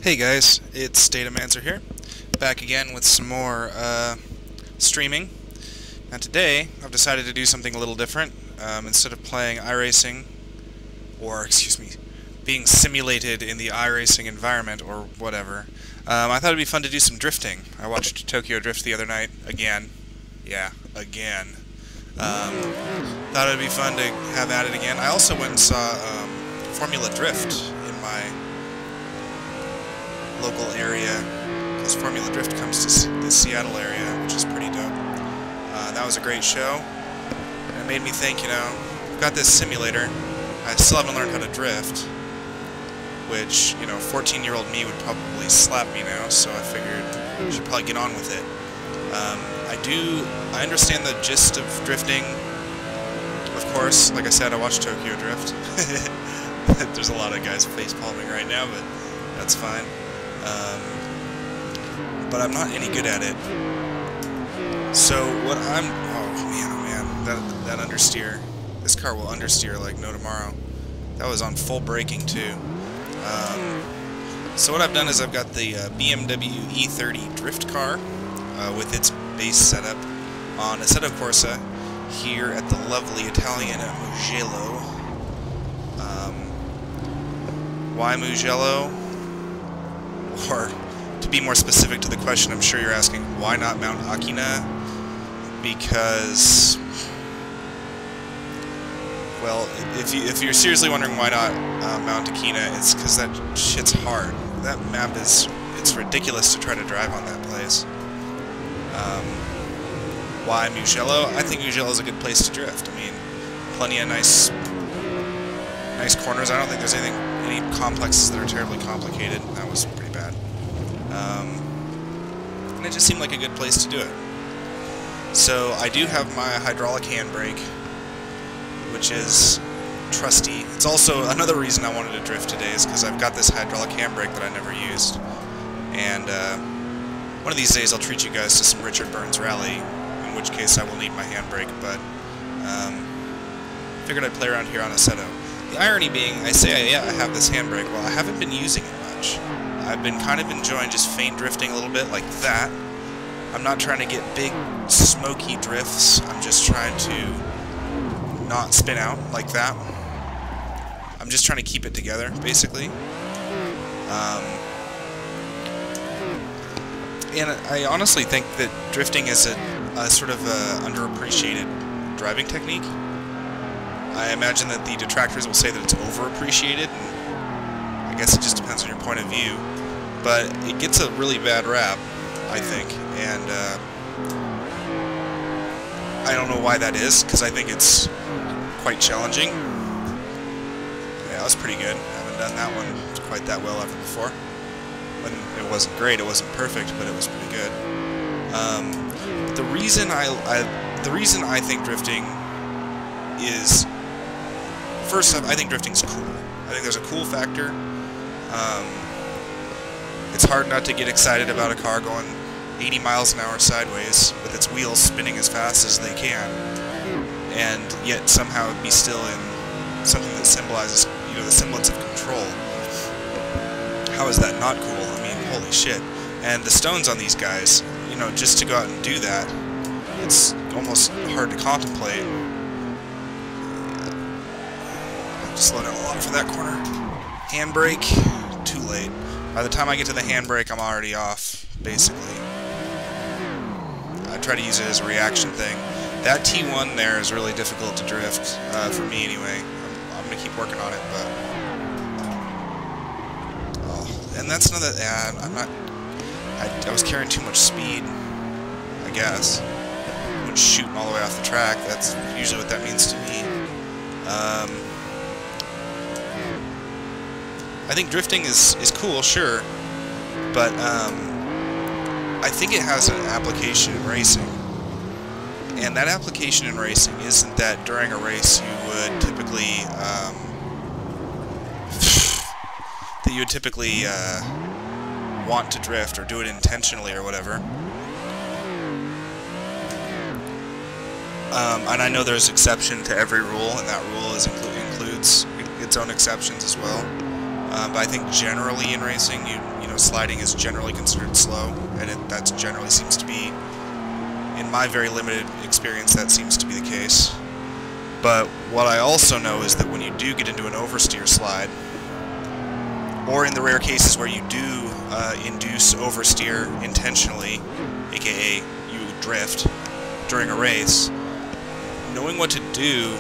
Hey guys, it's Datamancer here, back again with some more streaming. And today, I've decided to do something a little different. Instead of playing iRacing, or excuse me, being simulated in the iRacing environment or whatever, I thought it'd be fun to do some drifting. I watched Tokyo Drift the other night, again. Yeah, again. Thought it'd be fun to have at it again. I also went and saw Formula Drift in my local area, because Formula Drift comes to the Seattle area, which is pretty dope. That was a great show, and it made me think, you know, I've got this simulator, I still haven't learned how to drift, which, you know, 14-year-old me would probably slap me now, so I figured I should probably get on with it. I understand the gist of drifting, of course. Like I said, I watched Tokyo Drift. There's a lot of guys face-palming right now, but that's fine. But I'm not any good at it. So what oh man, that understeer. This car will understeer like no tomorrow. That was on full braking too. So what I've done is I've got the BMW E30 drift car with its base setup on Assetto Corsa here at the lovely Italian Mugello. Why Mugello? Or, to be more specific to the question, I'm sure you're asking, why not Mount Akina? Because, well, if you're seriously wondering why not Mount Akina, it's because that shit's hard. That map it's ridiculous to try to drive on that place. Why Mugello? I think Mugello is a good place to drift. I mean, plenty of nice corners. I don't think there's any complexes that are terribly complicated. That was pretty bad. And it just seemed like a good place to do it. So I do have my hydraulic handbrake, which is trusty. It's also another reason I wanted to drift today is because I've got this hydraulic handbrake that I never used. And one of these days I'll treat you guys to some Richard Burns rally, in which case I will need my handbrake, but figured I'd play around here on Assetto. The irony being, I say, I have this handbrake. Well, I haven't been using it much. I've been kind of enjoying just feint drifting a little bit, like that. I'm not trying to get big, smoky drifts. I'm just trying to not spin out like that. I'm just trying to keep it together, basically. And I honestly think that drifting is a sort of underappreciated driving technique. I imagine that the detractors will say that it's overappreciated, and I guess it just depends on your point of view, but it gets a really bad rap, I think, and I don't know why that is, because I think it's quite challenging. Yeah, that was pretty good. I haven't done that one quite that well ever before. It wasn't great, it wasn't perfect, but it was pretty good. The reason I think drifting is, first, I think drifting's cool. I think there's a cool factor. It's hard not to get excited about a car going 80 miles an hour sideways with its wheels spinning as fast as they can, and yet somehow be still in something that symbolizes, you know, the semblance of control. How is that not cool? I mean, holy shit. And the stones on these guys, you know, just to go out and do that, it's almost hard to contemplate. Slow down a lot for that corner. Handbrake, too late. By the time I get to the handbrake, I'm already off, basically. I try to use it as a reaction thing. That T1 there is really difficult to drift, for me anyway. I'm going to keep working on it, but... Oh, and that's another... Yeah, I'm not... I was carrying too much speed, I guess. I was shooting all the way off the track. That's usually what that means to me. I think drifting is cool, sure, but I think it has an application in racing. And that application in racing isn't that during a race you would typically want to drift or do it intentionally or whatever. And I know there's exception to every rule, and that rule includes its own exceptions as well. But I think generally in racing, you know, sliding is generally considered slow, and that generally seems to be, in my very limited experience, that seems to be the case. But what I also know is that when you do get into an oversteer slide, or in the rare cases where you do induce oversteer intentionally, aka you drift during a race, knowing what to do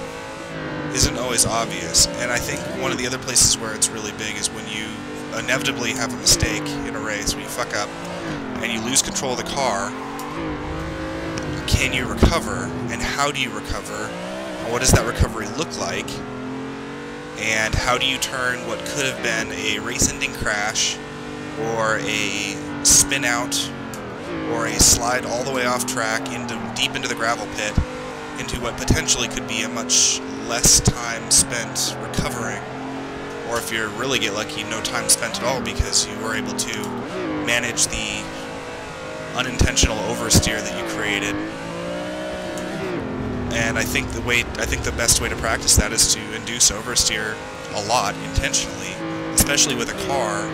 isn't always obvious. And I think one of the other places where it's really big is when you inevitably have a mistake in a race, when you fuck up and you lose control of the car. Can you recover, and how do you recover, and what does that recovery look like, and how do you turn what could have been a race-ending crash or a spin out or a slide all the way off track deep into the gravel pit into what potentially could be a much less time spent recovering, or if you really get lucky, no time spent at all because you were able to manage the unintentional oversteer that you created. And I think the best way to practice that is to induce oversteer a lot intentionally, especially with a car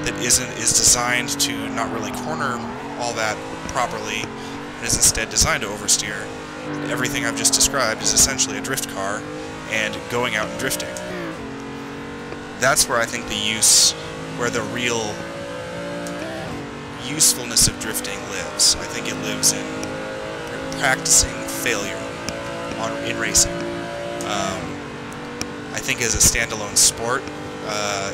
that is designed to not really corner all that properly, and is instead designed to oversteer. And everything I've just described is essentially a drift car and going out and drifting. That's where I think the real usefulness of drifting lives. I think it lives in practicing failure in racing. I think as a standalone sport,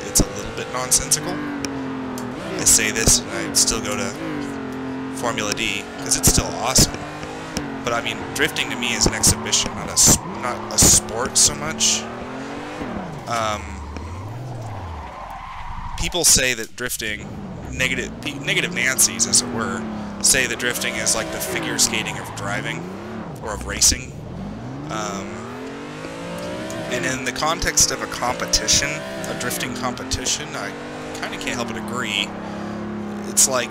it's a little bit nonsensical. I say this, and I still go to Formula D because it's still awesome. But I mean, drifting to me is an exhibition, not a sport so much. People say that drifting, negative Nancy's as it were, say that drifting is like the figure skating of driving or of racing. And in the context of a competition, a drifting competition, I kind of can't help but agree. It's like,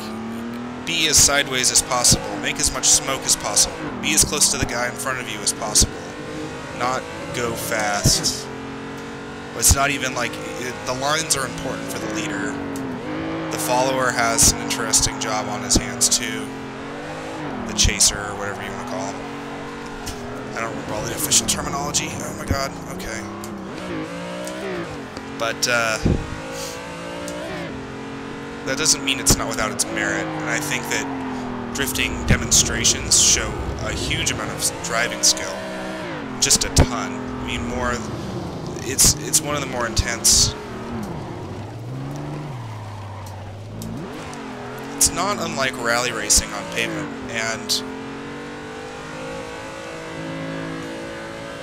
be as sideways as possible, make as much smoke as possible, be as close to the guy in front of you as possible, not go fast. It's not even like, the lines are important for the leader. The follower has an interesting job on his hands too. The chaser, or whatever you want to call him. I don't remember all the official terminology. Oh my god, okay. But, that doesn't mean it's not without its merit, and I think that drifting demonstrations show a huge amount of driving skill. Just a ton. I mean, it's one of the more intense. It's not unlike rally racing on pavement, and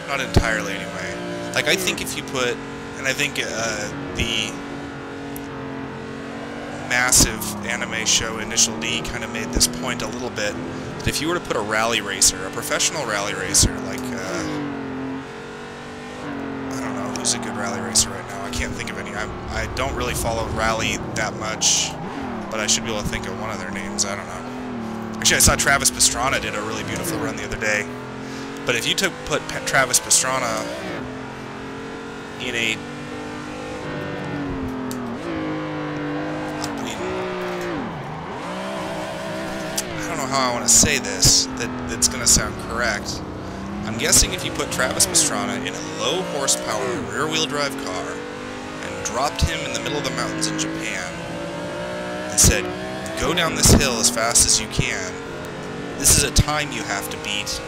not entirely anyway. Like, I think if you put, and I think the massive anime show Initial D kind of made this point a little bit, that if you were to put a rally racer, a professional rally racer, like, I don't know, who's a good rally racer right now? I can't think of any. I don't really follow rally that much, but I should be able to think of one of their names. I don't know. Actually, I saw Travis Pastrana did a really beautiful run the other day. But if you put Travis Pastrana in a... I don't know how I want to say this that's going to sound correct. I'm guessing if you put Travis Pastrana in a low horsepower rear-wheel drive car and dropped him in the middle of the mountains in Japan and said, go down this hill as fast as you can, this is a time you have to beat.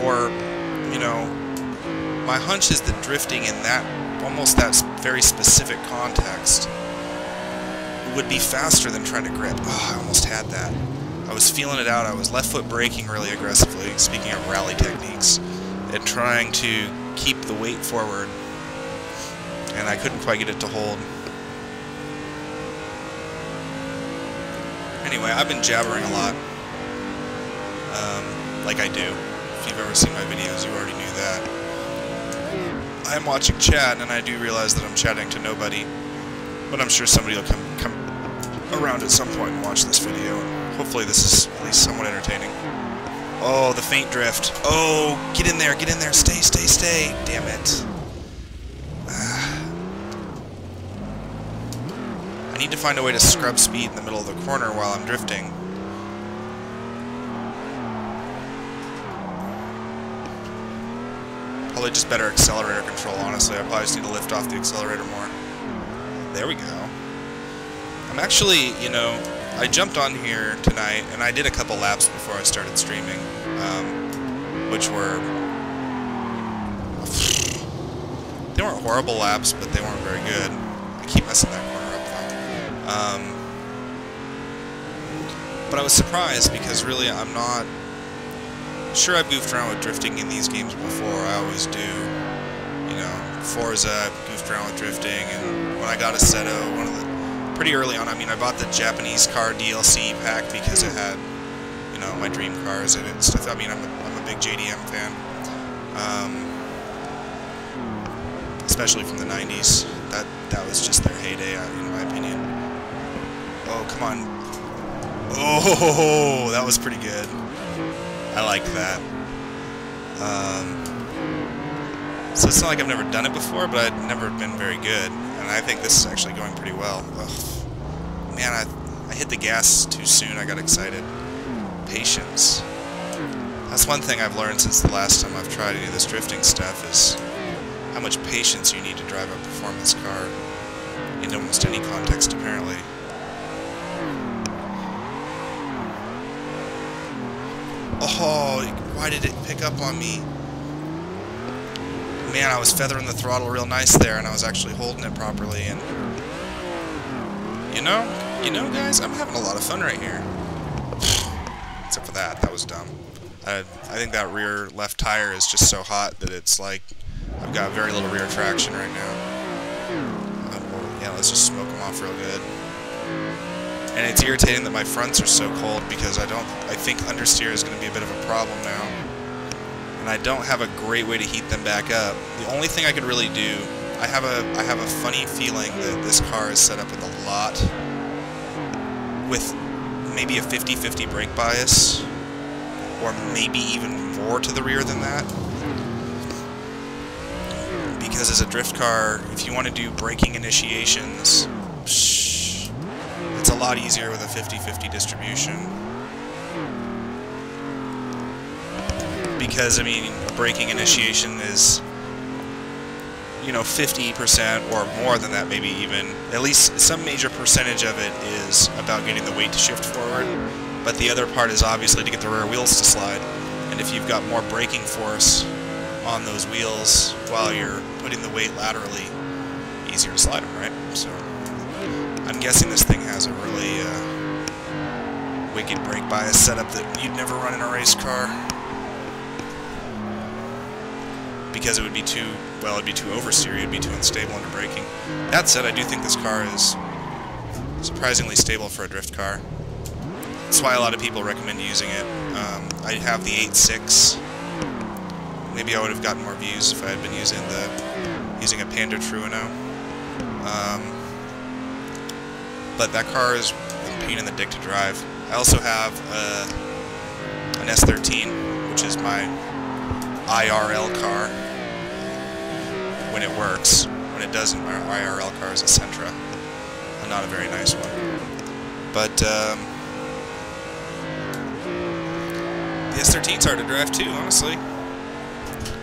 Or, you know, my hunch is that drifting in that, almost that very specific context, would be faster than trying to grip. Oh, I almost had that. I was feeling it out. I was left foot braking really aggressively, speaking of rally techniques, and trying to keep the weight forward, and I couldn't quite get it to hold. Anyway, I've been jabbering a lot, like I do. If you've ever seen my videos, you already knew that. I'm watching chat, and I do realize that I'm chatting to nobody, but I'm sure somebody will come around at some point and watch this video, and hopefully this is at least somewhat entertaining. Oh, the faint drift. Oh, get in there, stay, stay, stay. Damn it. I need to find a way to scrub speed in the middle of the corner while I'm drifting. Probably just better accelerator control, honestly. I probably just need to lift off the accelerator more. There we go. I'm actually, you know, I jumped on here tonight, and I did a couple laps before I started streaming, which were... They weren't horrible laps, but they weren't very good. I keep messing that corner up, though. But I was surprised, because really I'm not... Sure, I've goofed around with drifting in these games before, I always do. You know, Forza, I've goofed around with drifting, and when I got Assetto, pretty early on, I mean, I bought the Japanese car DLC pack because it had, you know, my dream cars in it and stuff. I mean, I'm a big JDM fan. Especially from the 90s. That was just their heyday, in my opinion. Oh, come on. Oh, that was pretty good. I liked that. So it's not like I've never done it before, but I've never been very good. And I think this is actually going pretty well. Ugh. Man, I hit the gas too soon. I got excited. Patience. That's one thing I've learned since the last time I've tried to do this drifting stuff is how much patience you need to drive a performance car in almost any context, apparently. Oh, why did it pick up on me? Man, I was feathering the throttle real nice there, and I was actually holding it properly, and... You know, guys, I'm having a lot of fun right here. Except for that was dumb. I think that rear left tire is just so hot that it's like... I've got very little rear traction right now. Yeah, let's just smoke them off real good. And it's irritating that my fronts are so cold because I think understeer is going to be a bit of a problem now. And I don't have a great way to heat them back up. The only thing I could really do, I have a funny feeling that this car is set up with a lot, with maybe a 50-50 brake bias, or maybe even more to the rear than that. Because as a drift car, if you want to do braking initiations, it's a lot easier with a 50-50 distribution. Because, I mean, a braking initiation is, you know, 50% or more than that, maybe even. At least some major percentage of it is about getting the weight to shift forward, but the other part is obviously to get the rear wheels to slide. And if you've got more braking force on those wheels while you're putting the weight laterally, easier to slide them, right? So I'm guessing this thing has a really wicked brake bias setup that you'd never run in a race car, because it would be too, well, it'd be too oversteer, it'd be too unstable under braking. That said, I do think this car is surprisingly stable for a drift car. That's why a lot of people recommend using it. I have the 8.6. Maybe I would have gotten more views if I had been using a Panda Truino. But that car is a pain in the dick to drive. I also have an S13, which is my IRL car when it works. When it doesn't, my IRL car is a Sentra, and not a very nice one. But the S13's hard to drive too, honestly.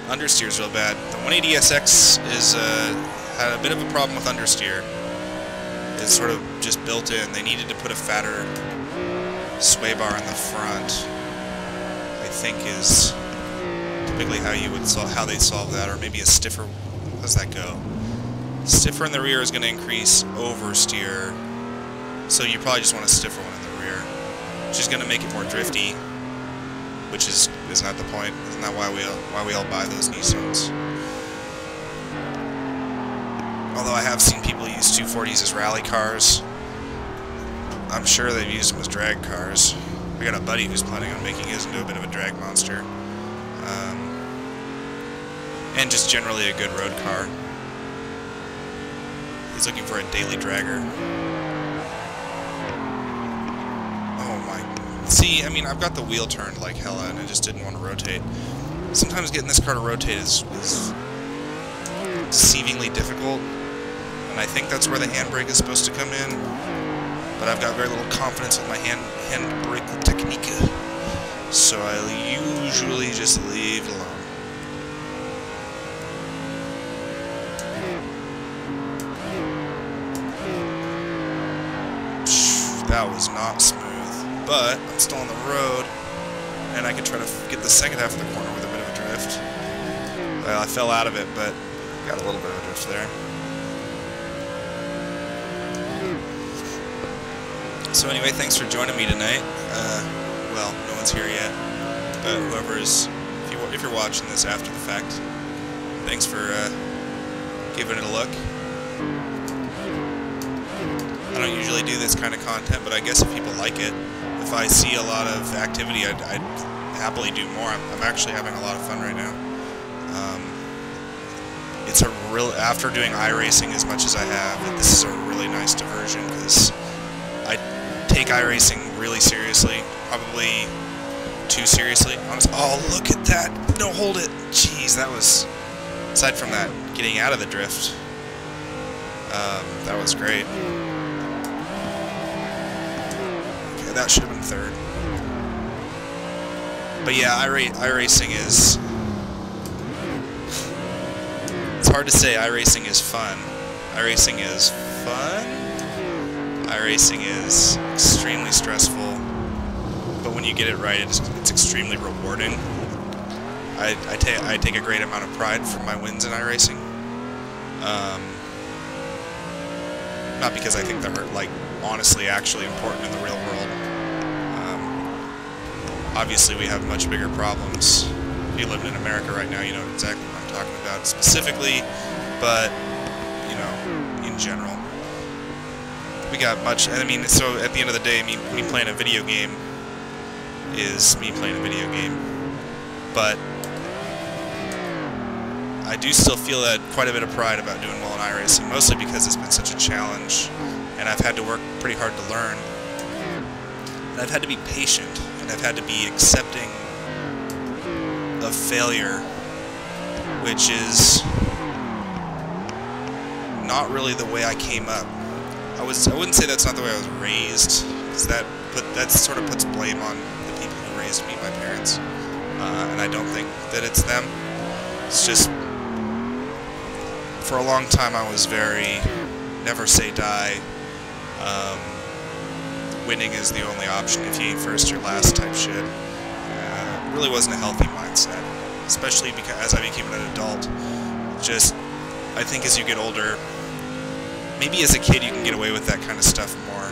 Understeer's real bad. The 180SX is had a bit of a problem with understeer. It's sort of just built in. They needed to put a fatter sway bar in the front, I think is typically how they'd solve that, or maybe a stiffer. How does that go? Stiffer in the rear is going to increase oversteer, so you probably just want a stiffer one in the rear, which is going to make it more drifty, which isn't that the point? Isn't that why we all buy those Nissans? Although I have seen people use 240s as rally cars. I'm sure they've used them as drag cars. I got a buddy who's planning on making his into a bit of a drag monster. And just generally a good road car. He's looking for a daily dragger. Oh my... See, I mean, I've got the wheel turned like hella, and I just didn't want to rotate. Sometimes getting this car to rotate is deceivingly difficult. And and I think that's where the handbrake is supposed to come in, but I've got very little confidence with my handbrake technique, so I usually just leave it alone. That was not smooth, but I'm still on the road, and I can try to get the second half of the corner with a bit of a drift. Well, I fell out of it, but got a little bit of a drift there. So anyway, thanks for joining me tonight. Well, no one's here yet, but whoever's, if you're watching this after the fact, thanks for giving it a look. I don't usually do this kind of content, but I guess if people like it, if I see a lot of activity, I'd happily do more. I'm actually having a lot of fun right now. It's a real, after doing iRacing as much as I have, this is a really nice diversion, because I take iRacing really seriously, probably too seriously. Honestly. Oh, look at that! No, hold it! Jeez, that was, aside from that, getting out of the drift, that was great. Okay, that should have been third. But yeah, iRacing is... It's hard to say iRacing is fun. iRacing is fun? iRacing is extremely stressful, but when you get it right, it's extremely rewarding. I take a great amount of pride from my wins in iRacing. Not because I think they're, like, honestly actually important in the real world. Obviously we have much bigger problems. If you live in America right now, you know exactly what I'm talking about specifically, but, you know, in general. We got much, I mean, so at the end of the day, me playing a video game is me playing a video game. But I do still feel quite a bit of pride about doing well in iRacing, mostly because it's been such a challenge, and I've had to work pretty hard to learn. And I've had to be patient, and I've had to be accepting of failure, which is not really the way I came up. I wouldn't say that's not the way I was raised, because that sort of puts blame on the people who raised me, my parents, and I don't think that it's them. It's just, for a long time I was very never say die, winning is the only option, if you ain't first you're last type shit. It really wasn't a healthy mindset, especially because as I became an adult. Just, I think as you get older, maybe as a kid you can get away with that kind of stuff more,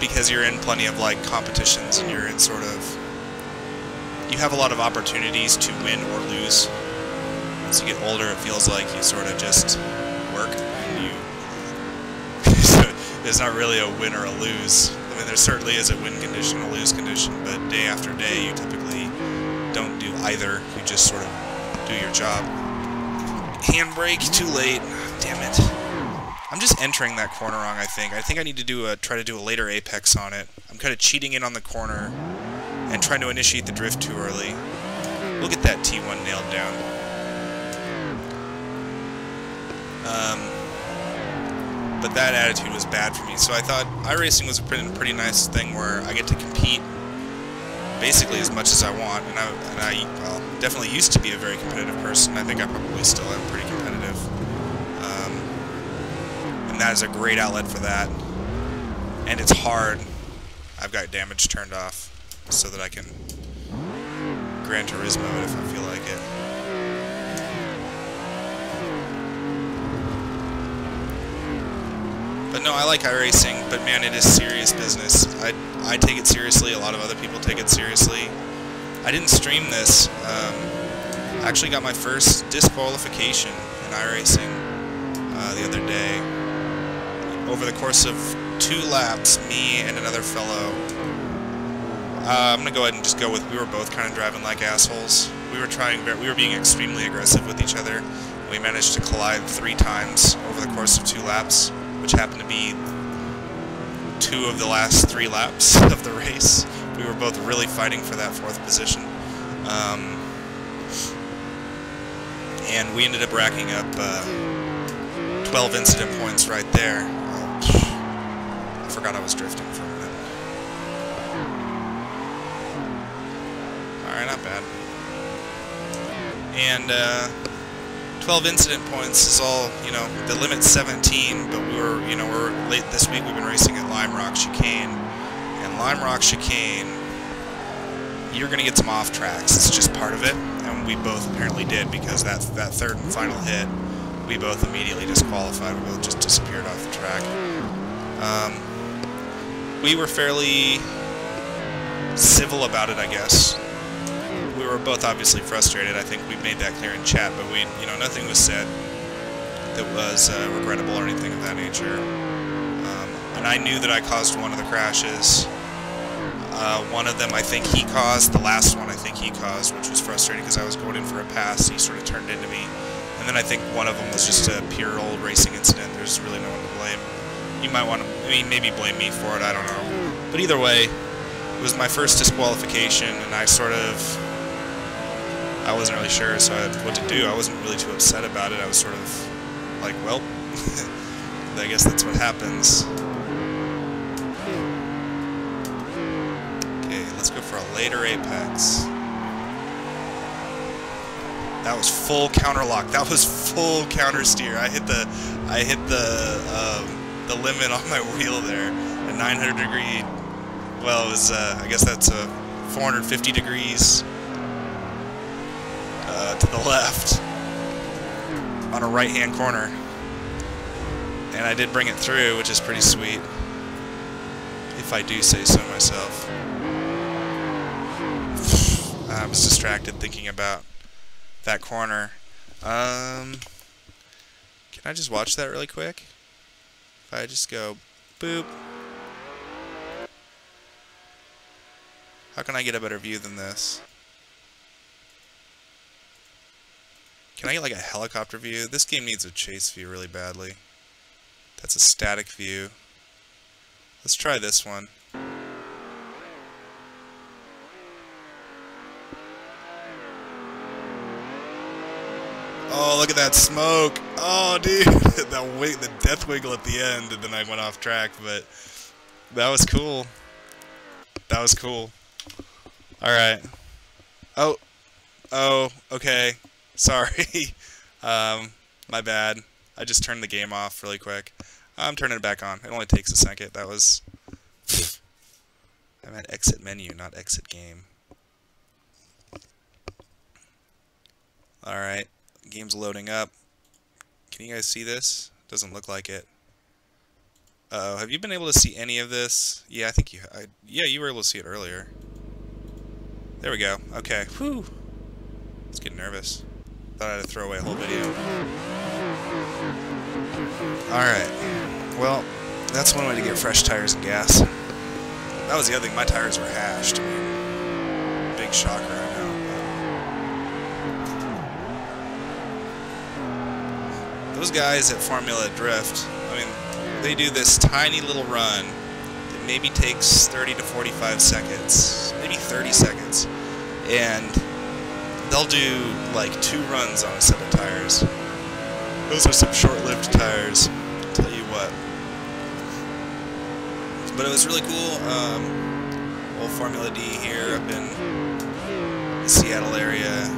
because you're in plenty of, like, competitions, and you're in sort of, you have a lot of opportunities to win or lose. As you get older, it feels like you sort of just work, and you, there's not really a win or a lose. I mean, there certainly is a win condition and a lose condition, but day after day you typically don't do either. You just sort of do your job. Handbrake, too late. Damn it. I'm just entering that corner wrong, I think. I think I need to try to do a later apex on it. I'm kind of cheating in on the corner and trying to initiate the drift too early. We'll get that T1 nailed down. But that attitude was bad for me, so I thought iRacing was a pretty nice thing where I get to compete basically as much as I want, and I well, definitely used to be a very competitive person. I think I probably still am pretty competitive. And that is a great outlet for that. And it's hard. I've got damage turned off so that I can Gran Turismo it if I feel like it. But no, I like iRacing, but man, it is serious business. I take it seriously, a lot of other people take it seriously. I didn't stream this. I actually got my first disqualification in iRacing the other day. Over the course of 2 laps, me and another fellow, I'm going to go ahead and just go with, we were both kind of driving like assholes. We were being extremely aggressive with each other. We managed to collide 3 times over the course of 2 laps, which happened to be 2 of the last 3 laps of the race. We were both really fighting for that 4th position. And we ended up racking up 12 incident points right there. Oh, I forgot I was drifting for a minute. Alright, not bad. And 12 incident points is all, you know, the limit's 17, but we're late this week. We've been racing at Lime Rock Chicane, and Lime Rock Chicane, you're gonna get some off tracks. It's just part of it, and we both apparently did, because that third and final hit, we both immediately disqualified. We both just disappeared off the track. We were fairly civil about it, I guess. We were both obviously frustrated. I think we made that clear in chat, but nothing was said that was regrettable or anything of that nature. And I knew that I caused one of the crashes. One of them I think he caused, the last one I think he caused, which was frustrating because I was going in for a pass, he sort of turned into me. And then I think one of them was just a pure old racing incident. There's really no one to blame. You might want to, maybe blame me for it, I don't know. But either way, it was my first disqualification, and I wasn't really sure what to do. I wasn't really too upset about it. I was sort of like, well, I guess that's what happens. Okay, let's go for a later apex. That was full counter lock. That was full counter steer. I hit the limit on my wheel there. A 900 degree. Well, it was I guess that's a 450 degrees to the left on a right-hand corner, and I did bring it through, which is pretty sweet, if I do say so myself. I was distracted thinking about that corner. Can I just watch that really quick? If I just go boop. How can I get a better view than this? Can I get like a helicopter view? This game needs a chase view really badly. That's a static view. Let's try this one. Oh, look at that smoke! Oh, dude, the death wiggle at the end, and then I went off track. But that was cool. That was cool. All right. Oh, okay. Sorry. My bad. I just turned the game off really quick. I'm turning it back on. It only takes a second. That was... I meant exit menu, not exit game. Alright. Game's loading up. Can you guys see this? Doesn't look like it. Uh-oh. Have you been able to see any of this? Yeah, I think you... yeah, you were able to see it earlier. There we go. Okay. Whew. Let's get nervous. Thought I had to throw away a whole video. Alright. Well, that's one way to get fresh tires and gas. That was the other thing. My tires were hashed. I mean, big shocker, I know. Those guys at Formula Drift, I mean, they do this tiny little run that maybe takes 30 to 45 seconds, maybe 30 seconds, and they'll do like 2 runs on a set of tires. Those are some short-lived tires, I'll tell you what. But it was really cool. Old Formula D here up in the Seattle area.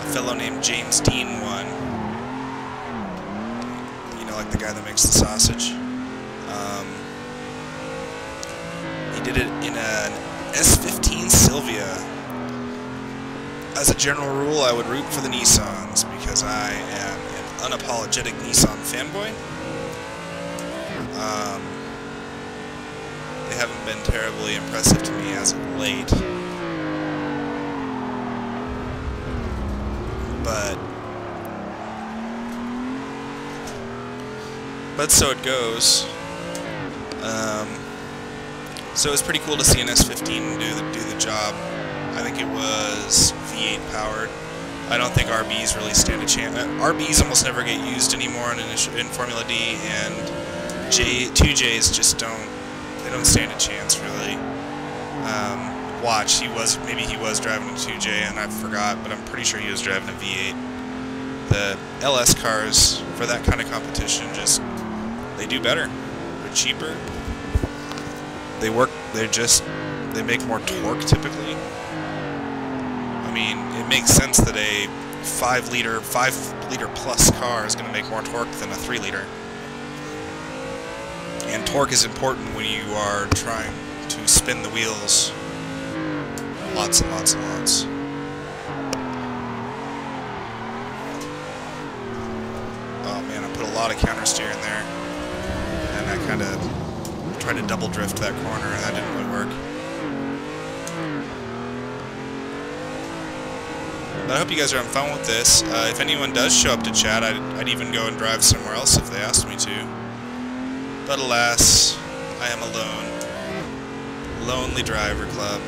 A fellow named James Dean won. You know, like the guy that makes the sausage. He did it in an S15 Silvia. As a general rule, I would root for the Nissans because I am an unapologetic Nissan fanboy. They haven't been terribly impressive to me as of late. But so it goes. So it was pretty cool to see an S15 do the job. I think it was V8 powered. I don't think RBs really stand a chance. RBs almost never get used anymore in Formula D, and 2Js just don't stand a chance really. Watch, maybe he was driving a 2J and I forgot, but I'm pretty sure he was driving a V8 the LS cars for that kind of competition they do better. They're cheaper. They make more torque typically. I mean, it makes sense that a 5 liter plus car is going to make more torque than a 3 liter. And torque is important when you are trying to spin the wheels lots and lots and lots. Oh man, I put a lot of countersteer in there, and I kind of tried to double drift that corner, and that didn't really work. But I hope you guys are having fun with this. If anyone does show up to chat, I'd even go and drive somewhere else if they asked me to. But alas, I am alone. Lonely Driver Club.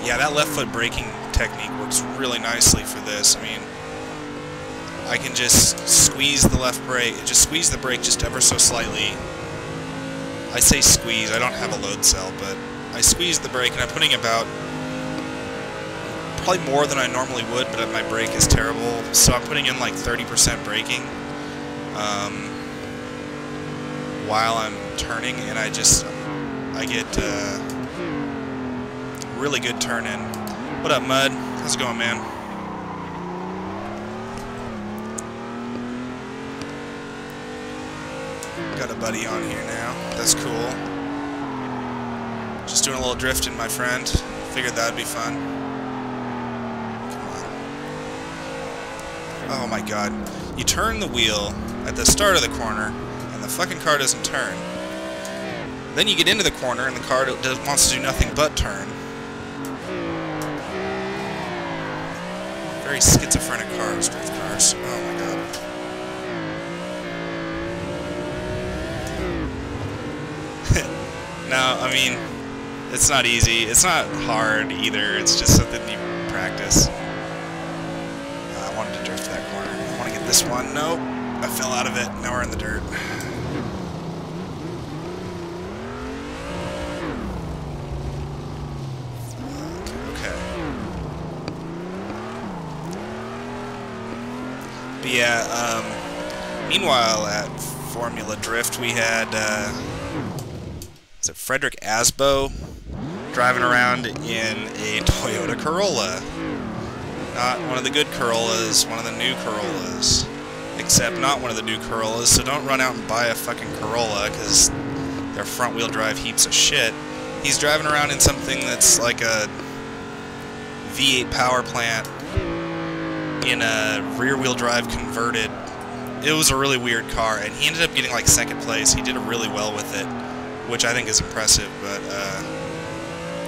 Yeah, that left foot braking technique works really nicely for this. I mean, I can just squeeze the left brake, just squeeze the brake just ever so slightly. I say squeeze, I don't have a load cell, but I squeeze the brake and I'm putting about probably more than I normally would, but my brake is terrible, so I'm putting in like 30% braking while I'm turning, and I get really good turn in. What up, Mud? How's it going, man? Got a buddy on here now. That's cool. Just doing a little drifting, my friend. Figured that'd be fun. Come on. Oh my god. You turn the wheel at the start of the corner, and the fucking car doesn't turn. Then you get into the corner, and the car wants to do nothing but turn. Very schizophrenic cars, drift cars. Oh my god. No, I mean, it's not easy. It's not hard either. It's just something you practice. I wanted to drift that corner. I want to get this one. Nope. I fell out of it. Now we're in the dirt. Okay. But yeah, meanwhile at Formula Drift we had, is it Frederick Asbo driving around in a Toyota Corolla. Not one of the good Corollas, one of the new Corollas. Except not one of the new Corollas, so don't run out and buy a fucking Corolla, because they're front-wheel drive heaps of shit. He's driving around in something that's like a V8 power plant in a rear-wheel drive converted. It was a really weird car, and he ended up getting like second place. He did really well with it, which I think is impressive, but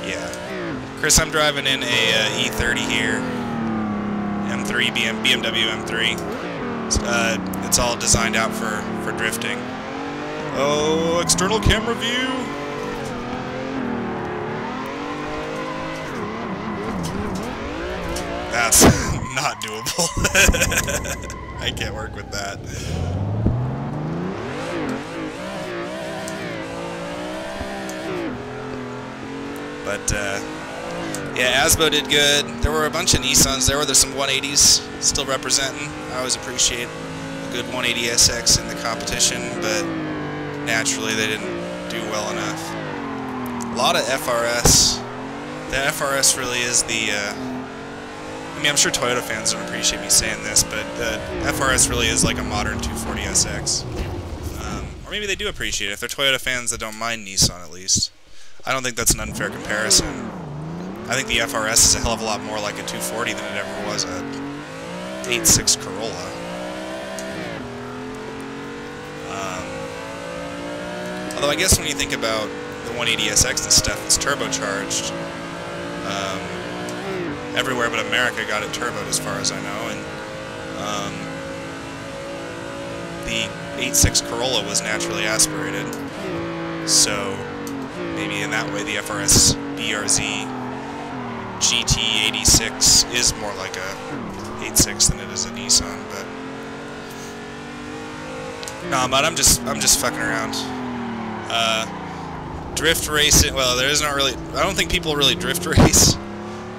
yeah. Chris, I'm driving in a E30 here. M3, BMW M3. It's all designed out for drifting. Oh, external camera view! That's not doable. I can't work with that. But, yeah, Asbo did good. There were a bunch of Nissans there. There's some 180s still representing. I always appreciate a good 180SX in the competition, but naturally they didn't do well enough. A lot of FRS. The FRS really is the... I mean, I'm sure Toyota fans don't appreciate me saying this, but the FRS really is like a modern 240SX. Or maybe they do appreciate it. If they're Toyota fans that don't mind Nissan, at least. I don't think that's an unfair comparison. I think the FRS is a hell of a lot more like a 240 than it ever was a 8.6 Corolla. Although I guess when you think about the 180SX and stuff, it's turbocharged. Everywhere but America got it turboed as far as I know, and the 8.6 Corolla was naturally aspirated. So maybe in that way the FRS BRZ GT86 is more like a 8.6 than it is a Nissan, but no, but I'm just fucking around. Drift racing, well, there is not really, I don't think people really drift race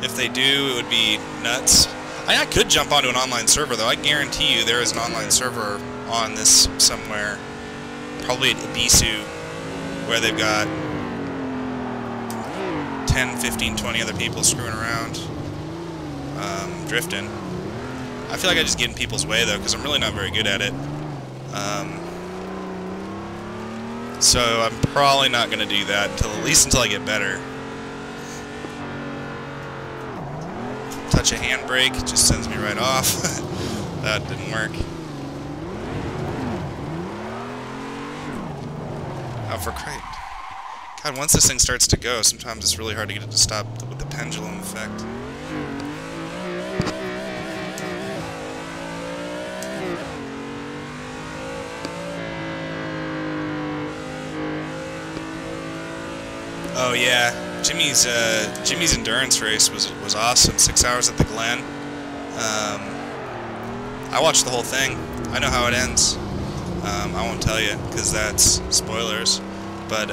If they do, it would be nuts. I could jump onto an online server, though. I guarantee you there is an online server on this somewhere. Probably at Ibisu, where they've got 10, 15, 20 other people screwing around, drifting. I feel like I just get in people's way, though, because I'm really not very good at it. So I'm probably not going to do that at least until I get better. Touch a handbrake, it just sends me right off. That didn't work. Oh, for Christ. God, once this thing starts to go, sometimes it's really hard to get it to stop with the pendulum effect. Oh yeah, Jimmy's endurance race was awesome. 6 hours at the Glen. I watched the whole thing. I know how it ends. I won't tell you because that's spoilers. But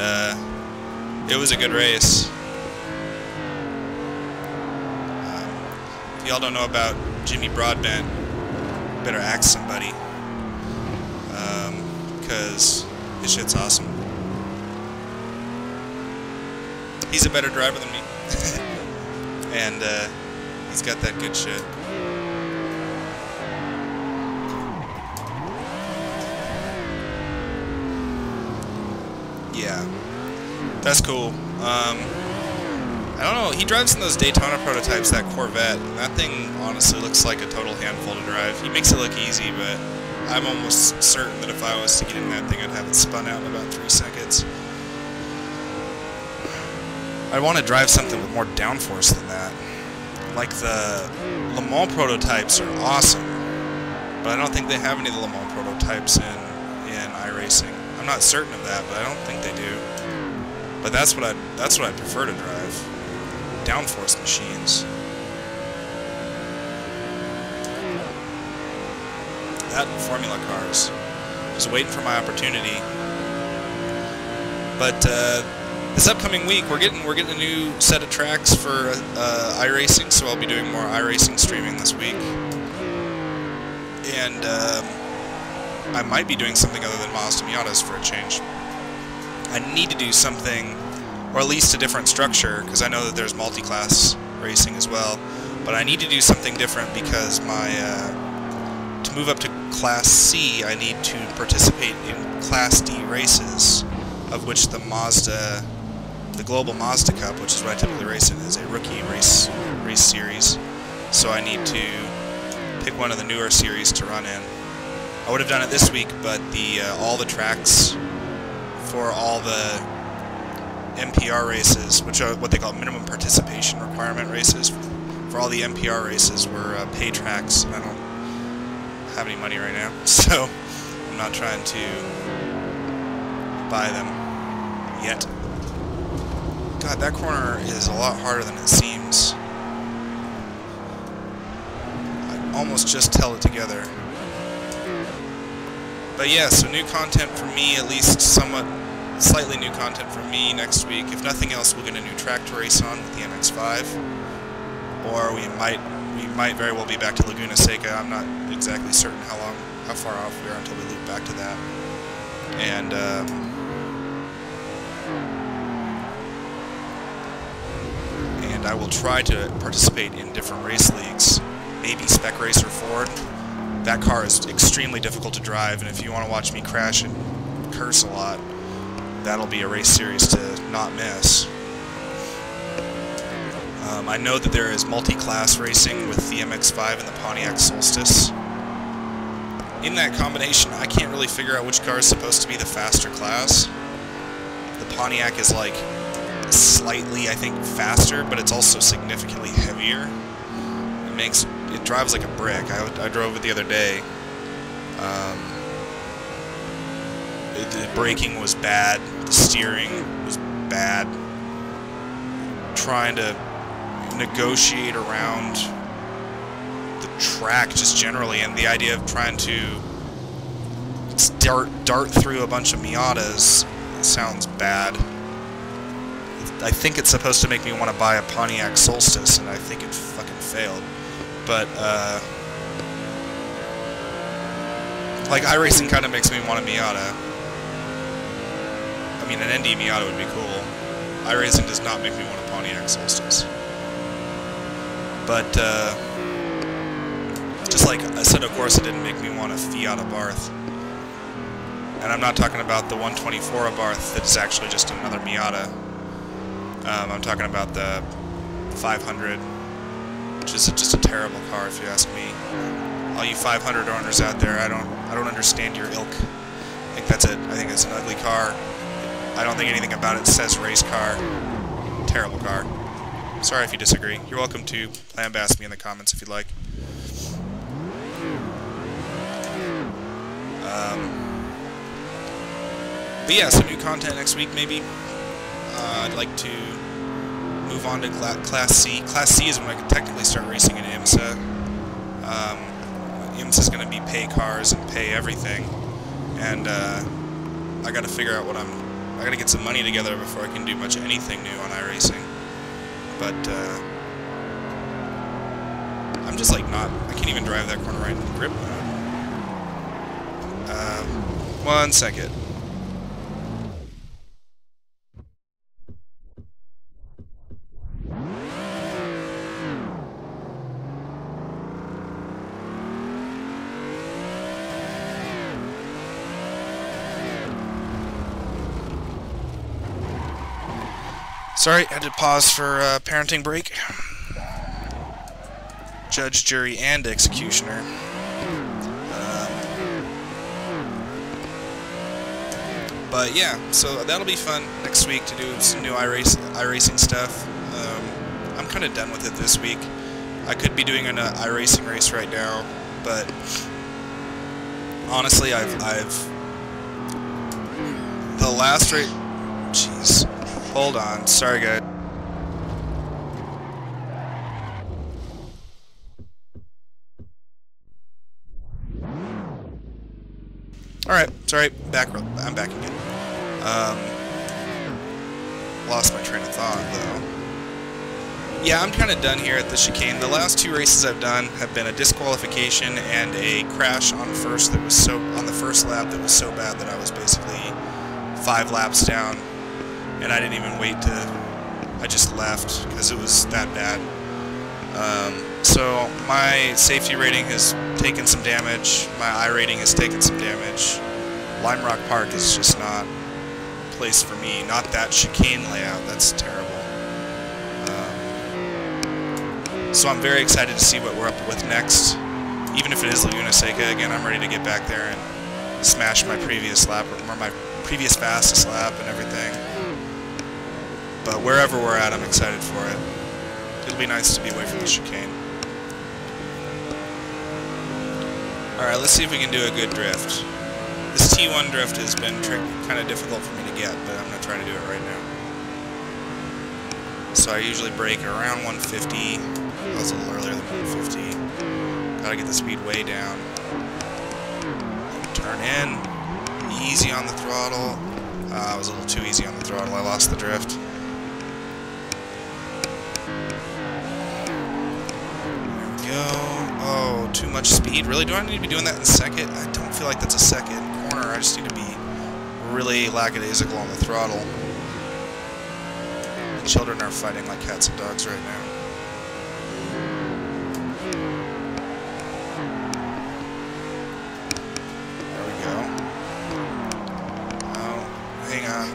it was a good race. If y'all don't know about Jimmy Broadbent, better ask somebody. Because his shit's awesome. He's a better driver than me. And he's got that good shit. Yeah. That's cool. I don't know, he drives in those Daytona prototypes, that Corvette. That thing honestly looks like a total handful to drive. He makes it look easy, but I'm almost certain that if I was to get in that thing, I'd have it spun out in about 3 seconds. I want to drive something with more downforce than that. Like the Le Mans prototypes are awesome, but I don't think they have any of the Le Mans prototypes in iRacing. I'm not certain of that, but I don't think they do. But that's what I'd prefer to drive. Downforce machines. That and Formula cars. Just waiting for my opportunity. But this upcoming week, we're getting a new set of tracks for iRacing, so I'll be doing more iRacing streaming this week. And I might be doing something other than Mazda Miatas for a change. I need to do something, or at least a different structure, because I know that there's multi-class racing as well. But I need to do something different because to move up to Class C, I need to participate in Class D races, of which the Global Mazda Cup, which is what I typically race in, is a rookie race series. So I need to pick one of the newer series to run in. I would have done it this week, but all the tracks for all the MPR races, which are what they call minimum participation requirement races, for all the MPR races were pay tracks, and I don't have any money right now, so I'm not trying to buy them yet. God, that corner is a lot harder than it seems. I almost just held it together. But yeah, so new content for me, at least slightly new content for me next week. If nothing else, we'll get a new track to race on with the MX-5. Or we might very well be back to Laguna Seca. I'm not exactly certain how far off we are until we loop back to that. And I will try to participate in different race leagues. Maybe Spec Racer Ford. That car is extremely difficult to drive, and if you want to watch me crash and curse a lot, that'll be a race series to not miss. I know that there is multi-class racing with the MX-5 and the Pontiac Solstice. In that combination, I can't really figure out which car is supposed to be the faster class. The Pontiac is like slightly, I think, faster, but it's also significantly heavier. It drives like a brick. I drove it the other day. The braking was bad. The steering was bad. Trying to negotiate around the track just generally, and the idea of trying to dart through a bunch of Miatas sounds bad. I think it's supposed to make me want to buy a Pontiac Solstice, and I think it fucking failed. But, like, iRacing kind of makes me want a Miata. I mean, an ND Miata would be cool. iRacing does not make me want a Pontiac Solstice. But, just like Assetto Corsa didn't make me want a Fiat Abarth. And I'm not talking about the 124 Abarth that is actually just another Miata. I'm talking about the 500, which is just a terrible car if you ask me. All you 500 owners out there, I don't understand your ilk. I think that's it. I think it's an ugly car. I don't think anything about it says race car. Terrible car. Sorry if you disagree. You're welcome to lambast me in the comments if you'd like. But yeah, some new content next week maybe. I'd like to move on to Class C. Class C is when I can technically start racing in IMSA. IMSA is going to be pay cars and pay everything. And I got to figure out what I got to get some money together before I can do much anything new on iRacing. But I'm just like I can't even drive that corner right in the grip mode. 1 second. Sorry, I had to pause for a parenting break. Judge, jury, and executioner. But yeah, so that'll be fun next week to do some new iRacing stuff. I'm kind of done with it this week. I could be doing an iRacing race right now, but honestly, the last race. Jeez. Hold on, sorry guys. Alright, sorry, I'm back again. Lost my train of thought though. Yeah, I'm kind of done here at the chicane. The last 2 races I've done have been a disqualification and a crash on the first lap that was so bad that I was basically 5 laps down. And I didn't even wait I just left because it was that bad. So my safety rating has taken some damage, my I rating has taken some damage. Lime Rock Park is just not a place for me, not that chicane layout, that's terrible. So I'm very excited to see what we're up with next. Even if it is Laguna Seca, again, I'm ready to get back there and smash my previous lap, or my previous fastest lap and everything. But wherever we're at, I'm excited for it. It'll be nice to be away from the chicane. Alright, let's see if we can do a good drift. This T1 drift has been kind of difficult for me to get, but I'm going to try to do it right now. So I usually brake at around 150. That was a little earlier than 150. Gotta get the speed way down. Turn in. Easy on the throttle. I was a little too easy on the throttle. I lost the drift. Oh, too much speed. Really? Do I need to be doing that in second? I don't feel like that's a second corner. I just need to be really lackadaisical on the throttle. The children are fighting like cats and dogs right now. There we go. Oh, hang on.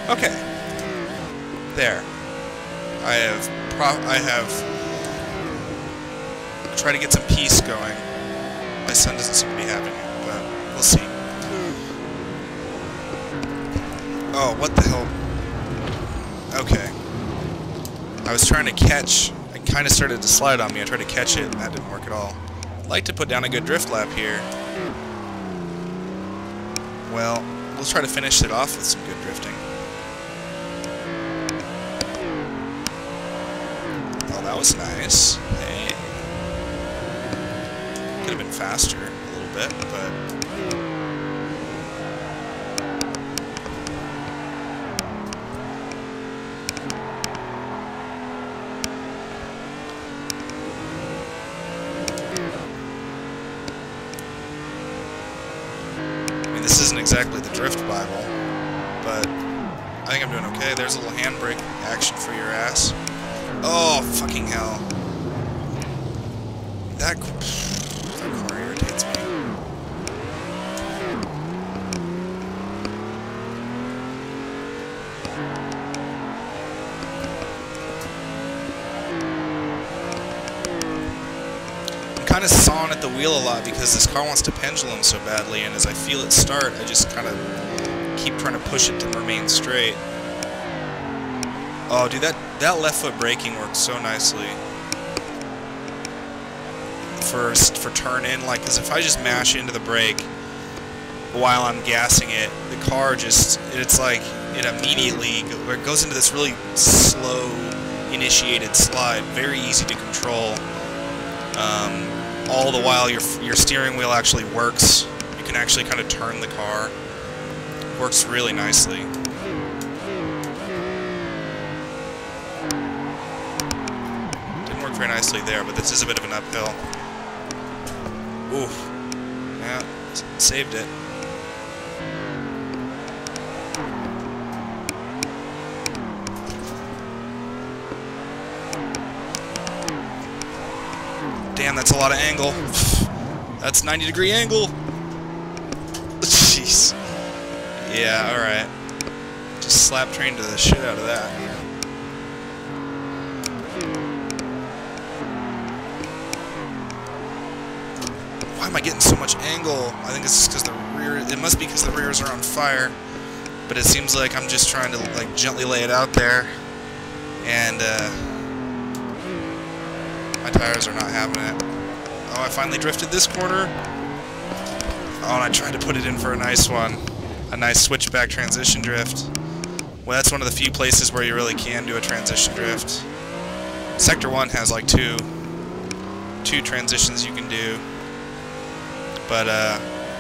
Okay, there. I have tried to get some peace going. My son doesn't seem to be having it, but we'll see. Oh, what the hell? Okay. I was trying to catch. It kind of started to slide on me. I tried to catch it, and that didn't work at all. I'd like to put down a good drift lap here. Well, we'll try to finish it off with some good drifting. Oh, that was nice. Hey. Could have been faster a little bit, but... I mean, this isn't exactly the Drift Bible, but I think I'm doing okay. There's a little handbrake action for your ass. Oh, fucking hell. That corner irritates me. I'm kind of sawing at the wheel a lot because this car wants to pendulum so badly, and as I feel it start, I just kind of keep trying to push it to remain straight. Oh, dude, that left foot braking works so nicely. For turn in, like, because if I just mash into the brake while I'm gassing it, the car just, it's like, it immediately goes into this really slow initiated slide, very easy to control. All the while your steering wheel actually works. You can actually kind of turn the car. Works really nicely. Didn't work very nicely there, but this is a bit of an uphill. Oof. Yeah, saved it. Damn, that's a lot of angle. That's 90-degree angle. Jeez. Yeah, alright. Just slap trained to the shit out of that. Why am I getting so much angle? I think it's because the rear... It must be because the rears are on fire. But it seems like I'm just trying to, like, gently lay it out there. And, my tires are not having it. Oh, I finally drifted this corner. Oh, and I tried to put it in for a nice one. A nice switchback transition drift. Well, that's one of the few places where you really can do a transition drift. Sector 1 has like two transitions you can do. But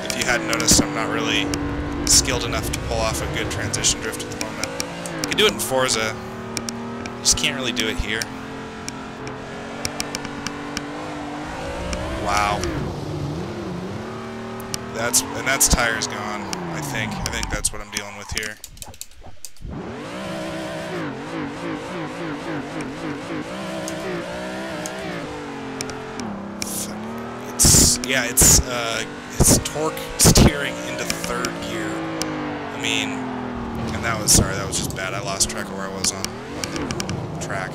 if you hadn't noticed, I'm not really skilled enough to pull off a good transition drift at the moment. You can do it in Forza. Just can't really do it here. Wow. That's tires gone, I think. I think that's what I'm dealing with here. It's torque steering into third gear. I mean, and that was just bad. I lost track of where I was on the track.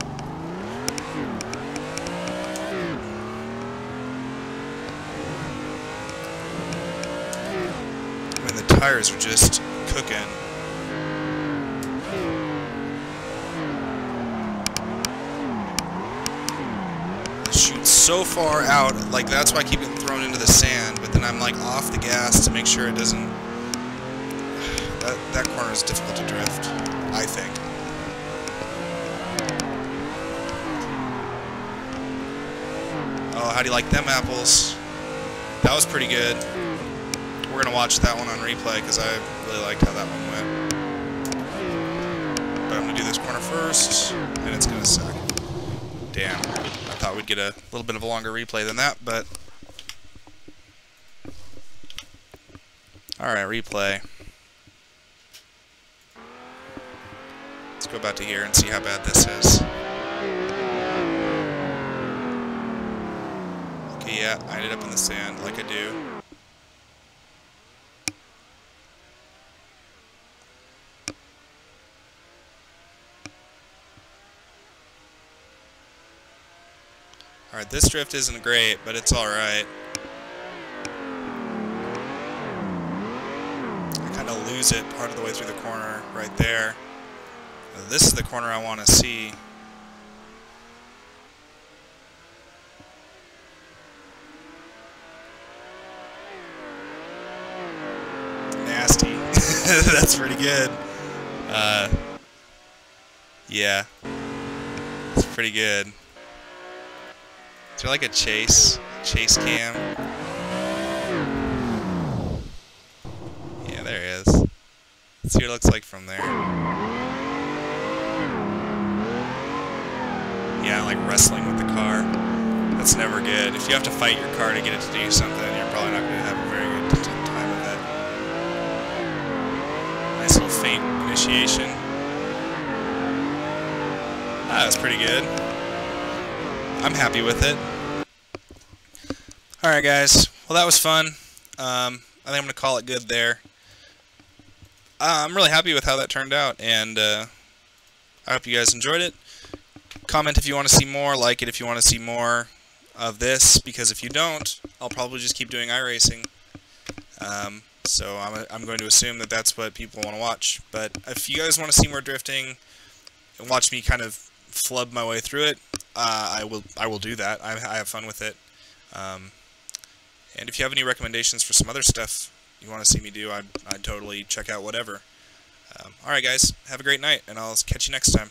I mean, the tires are just cooking. Shoot so far out, like that's why I keep getting thrown into the sand, but then I'm like off the gas to make sure it doesn't... That corner is difficult to drift, I think. Oh, how do you like them apples? That was pretty good. We're going to watch that one on replay because I really liked how that one went. But I'm going to do this corner first, and it's going to suck. Damn. I thought we'd get a little bit of a longer replay than that, but... Alright, replay. Let's go back to here and see how bad this is. Okay, yeah, I ended up in the sand like I do. Alright, this drift isn't great, but it's alright. I kind of lose it part of the way through the corner right there. This is the corner I want to see. Nasty. That's pretty good. Yeah. It's pretty good. Is there like a chase cam? Yeah, there he is. Let's see what it looks like from there. Yeah, like wrestling with the car. That's never good. If you have to fight your car to get it to do something, you're probably not going to have a very good time with it. Nice little faint initiation. That was pretty good. I'm happy with it. Alright guys, well that was fun. I think I'm going to call it good there. I'm really happy with how that turned out, and I hope you guys enjoyed it. Comment if you want to see more, like it if you want to see more of this, because if you don't, I'll probably just keep doing iRacing. So I'm going to assume that that's what people want to watch. But if you guys want to see more drifting and watch me kind of flub my way through it, I will do that. I have fun with it. And if you have any recommendations for some other stuff you want to see me do, I'd totally check out whatever. Alright guys, have a great night, and I'll catch you next time.